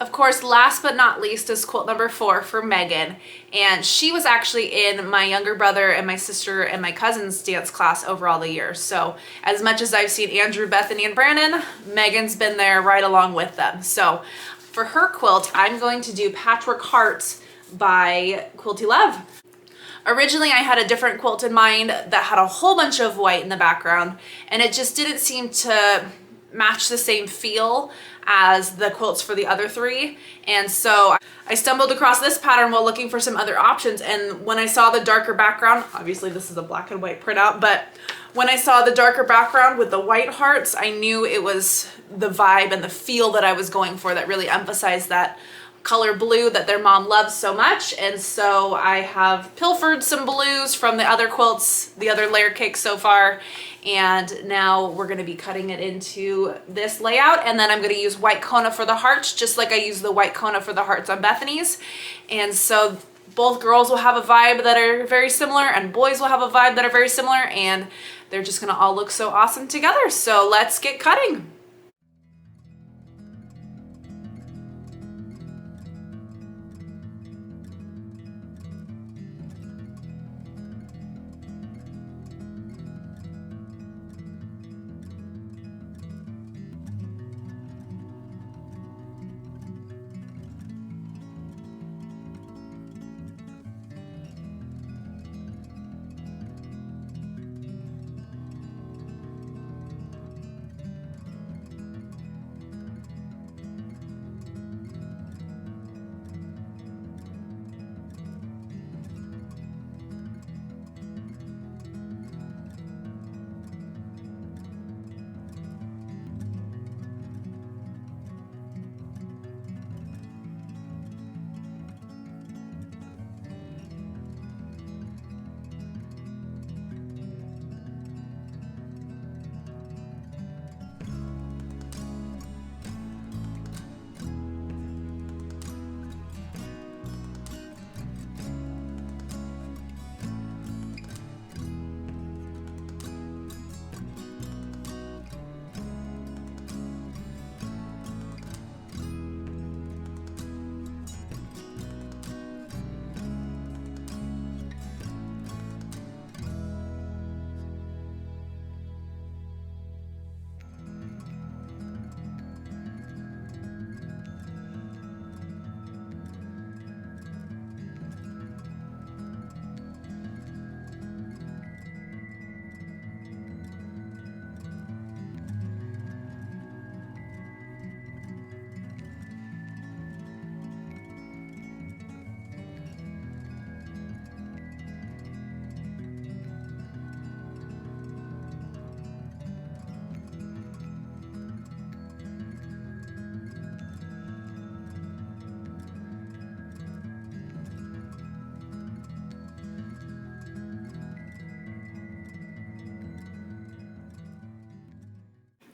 Of course, last but not least is quilt number 4 for Megan. And she was actually in my younger brother and my sister and my cousin's dance class over all the years. So as much as I've seen Andrew, Bethany, and Brandon, Megan's been there right along with them. So for her quilt, I'm going to do Patchwork Hearts by Quilty Love. Originally, I had a different quilt in mind that had a whole bunch of white in the background, and it just didn't seem to match the same feel as the quilts for the other 3. And so I stumbled across this pattern while looking for some other options, and when I saw the darker background, obviously this is a black and white printout, but when I saw the darker background with the white hearts, I knew it was the vibe and the feel that I was going for that really emphasized that color blue that their mom loves so much. And so I have pilfered some blues from the other quilts, the other layer cakes so far, and now we're going to be cutting it into this layout. And then I'm going to use white Kona for the hearts, just like I use the white Kona for the hearts on Bethany's. And so both girls will have a vibe that are very similar, and boys will have a vibe that are very similar, and they're just going to all look so awesome together. So let's get cutting.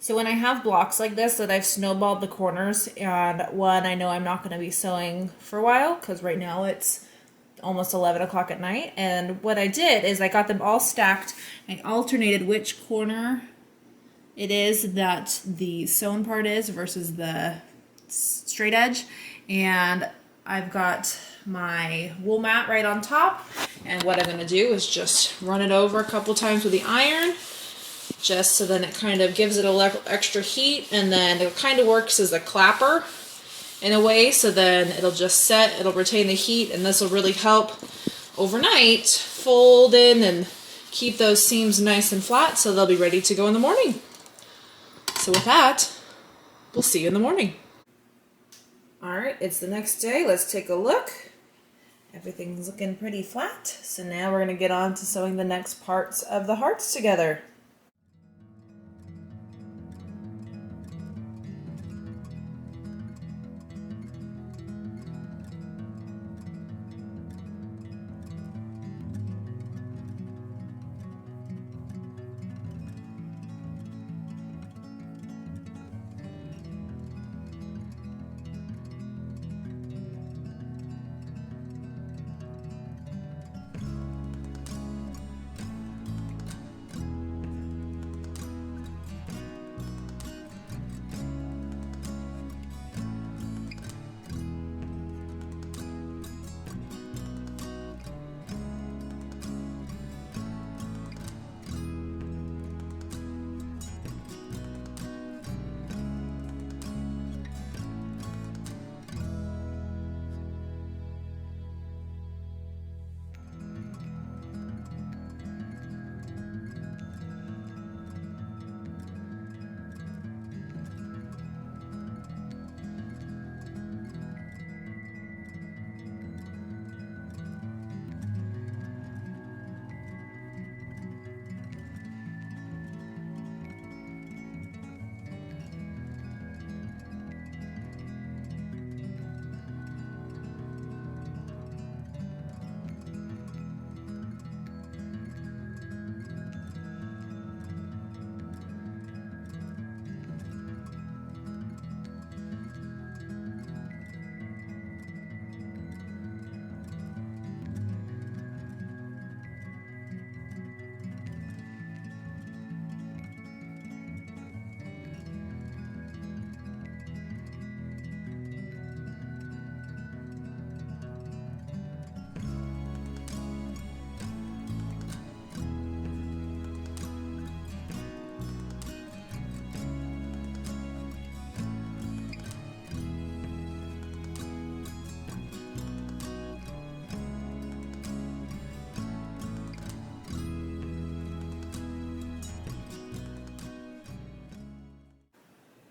So when I have blocks like this that I've snowballed the corners, and one I know I'm not going to be sewing for a while because right now it's almost 11 o'clock at night, and what I did is I got them all stacked. I alternated which corner it is that the sewn part is versus the straight edge, and I've got my wool mat right on top, and what I'm going to do is just run it over a couple times with the iron, just so then it kind of gives it a little extra heat, and then it kind of works as a clapper in a way, so then it'll just set, it'll retain the heat, and this will really help overnight fold in and keep those seams nice and flat so they'll be ready to go in the morning. So with that, we'll see you in the morning. Alright, it's the next day. Let's take a look. Everything's looking pretty flat. So now we're going to get on to sewing the next parts of the hearts together.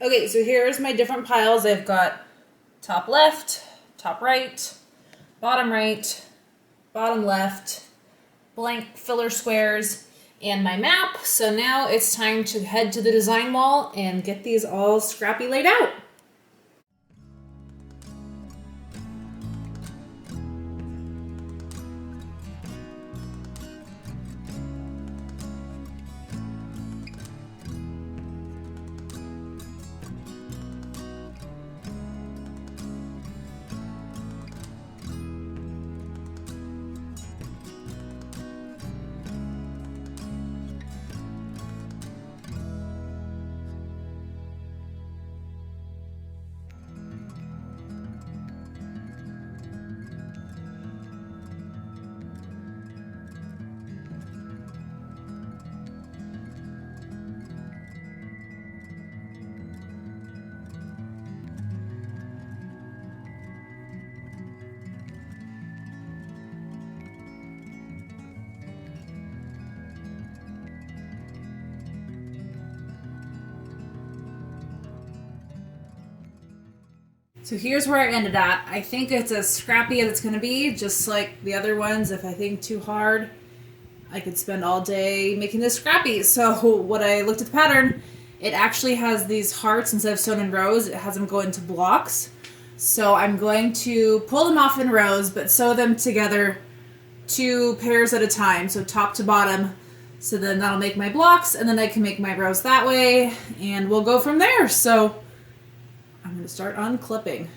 Okay, so here's my different piles. I've got top left, top right, bottom left, blank filler squares, and my map. So now it's time to head to the design wall and get these all scrappy laid out. So here's where I ended at. I think it's as scrappy as it's going to be, just like the other ones. If I think too hard, I could spend all day making this scrappy. So when I looked at the pattern, it actually has these hearts instead of sewn in rows. It has them go into blocks. So I'm going to pull them off in rows, but sew them together 2 pairs at a time, so top to bottom. So then that'll make my blocks, and then I can make my rows that way, and we'll go from there. So I'm going to start unclipping.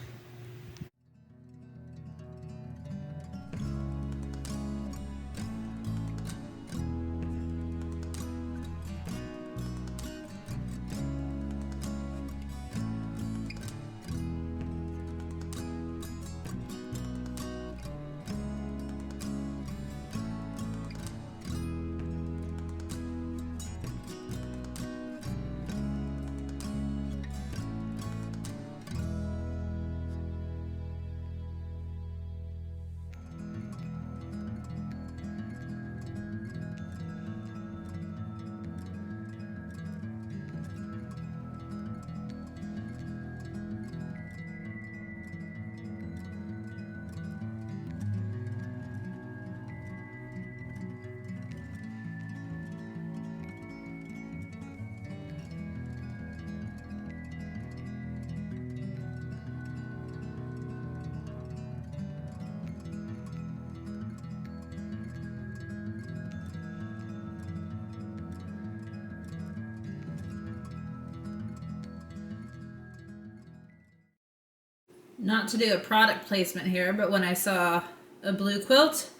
Not to do a product placement here, but when I saw a blue quilt,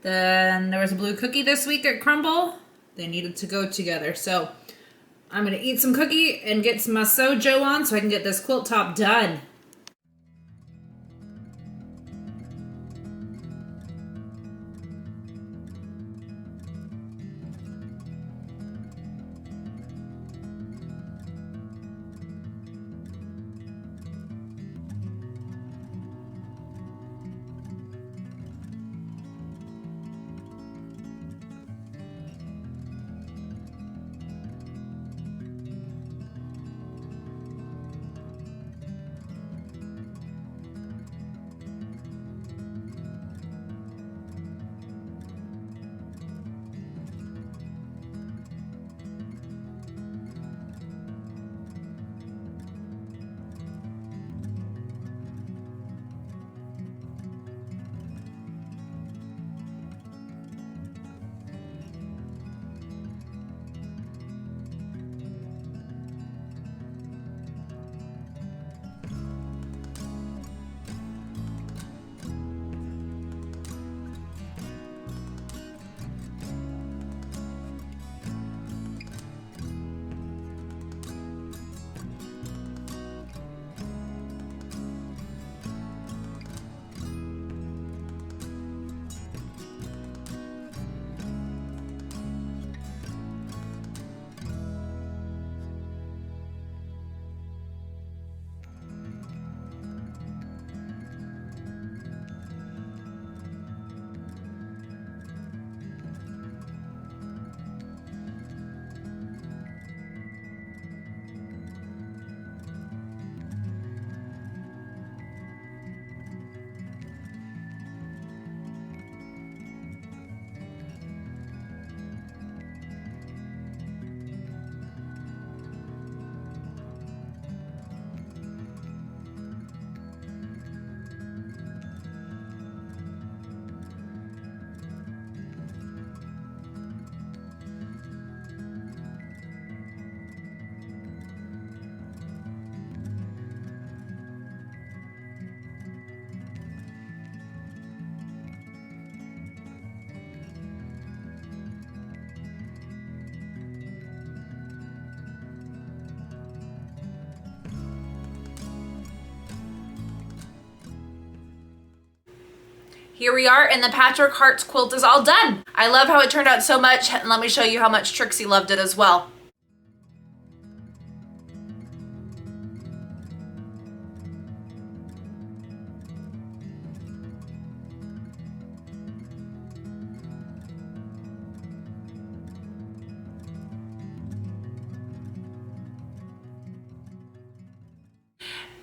then there was a blue cookie this week at Crumble. They needed to go together. So I'm going to eat some cookie and get some sojo on so I can get this quilt top done. Here we are, and the Patchwork Hearts quilt is all done. I love how it turned out so much, and let me show you how much Trixie loved it as well.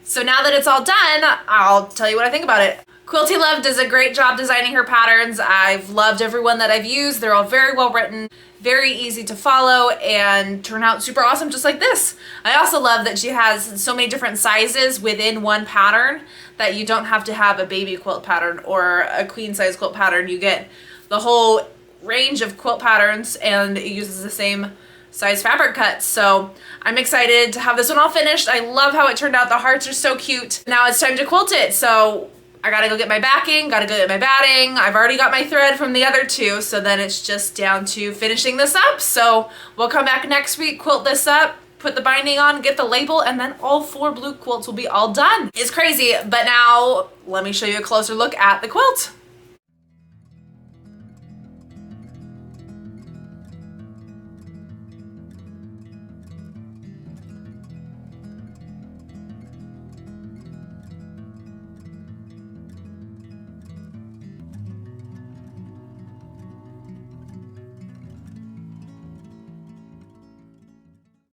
So now that it's all done, I'll tell you what I think about it. Quilty Love does a great job designing her patterns. I've loved every one that I've used. They're all very well written, very easy to follow, and turn out super awesome just like this. I also love that she has so many different sizes within one pattern that you don't have to have a baby quilt pattern or a queen size quilt pattern. You get the whole range of quilt patterns, and it uses the same size fabric cuts. So I'm excited to have this one all finished. I love how it turned out. The hearts are so cute. Now it's time to quilt it. So I gotta go get my backing, gotta go get my batting. I've already got my thread from the other two, so then it's just down to finishing this up. So we'll come back next week, quilt this up, put the binding on, get the label, and then all 4 blue quilts will be all done. It's crazy, but now let me show you a closer look at the quilt.